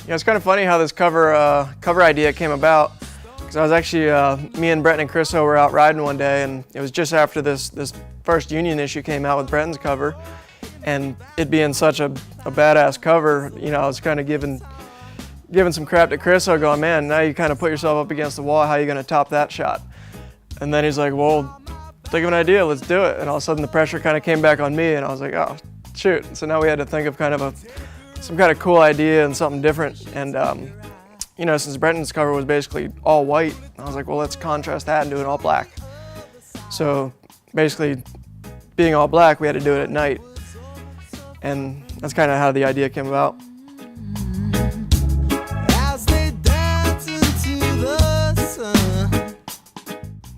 Yeah, it's kind of funny how this cover idea came about. Because I was actually, me and Brett and Chriso were out riding one day, and it was just after this first Union issue came out with Brenton's cover, and it being such a badass cover, you know, I was kind of giving some crap to Chriso, going, man, now you kind of put yourself up against the wall. How are you going to top that shot? And then he's like, well, think of an idea, let's do it. And all of a sudden the pressure kind of came back on me, and I was like, oh, shoot. So now we had to think of kind of some kind of cool idea and something different. And you know, since Brenton's cover was basically all white, I was like, well, let's contrast that and do it all black. So basically, being all black, we had to do it at night. And that's kind of how the idea came about. As they dance into the sun.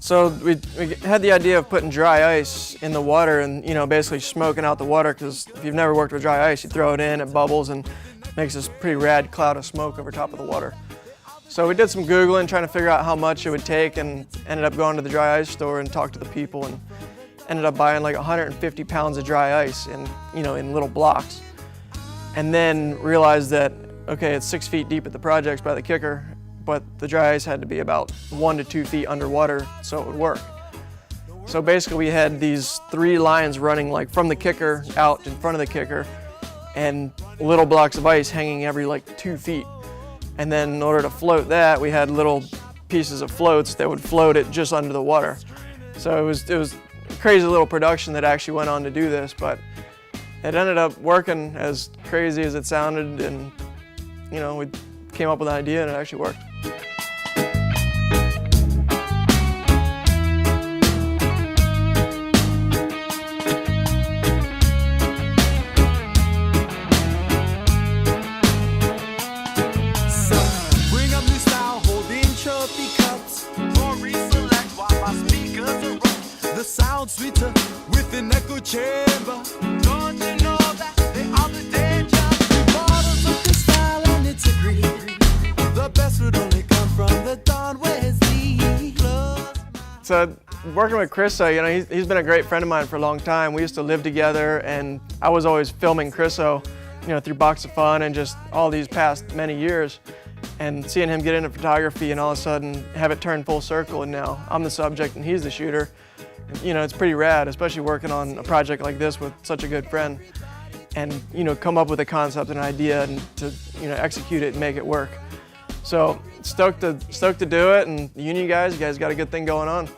So we had the idea of putting dry ice in the water and, you know, basically smoking out the water, because if you've never worked with dry ice, you throw it in, it bubbles and makes this pretty rad cloud of smoke over top of the water. So we did some Googling, trying to figure out how much it would take, and ended up going to the dry ice store and talked to the people, and ended up buying like 150 pounds of dry ice in little blocks. And then realized that, okay, it's 6 feet deep at the projects by the kicker, but the dry ice had to be about 1 to 2 feet underwater so it would work. So basically we had these 3 lines running like from the kicker out in front of the kicker, and little blocks of ice hanging every like 2 feet. And then in order to float that, we had little pieces of floats that would float it just under the water. So it was a crazy little production that actually went on to do this, but it ended up working as crazy as it sounded, and you know, we came up with an idea and it actually worked. Sweeter with an echo chamber. Don't you know that they are the danger? Bottles of crystal and it's a green. The best would only come from the dawn where the So working with Chriso, you know, he's been a great friend of mine for a long time. We used to live together, and I was always filming Chriso, you know, through Box of Fun and just all these past many years. And seeing him get into photography and all of a sudden have it turn full circle, and now I'm the subject and he's the shooter. You know, it's pretty rad, especially working on a project like this with such a good friend, and you know, come up with a concept and an idea and to, you know, execute it and make it work. So stoked to do it, and the Union guys, you guys got a good thing going on.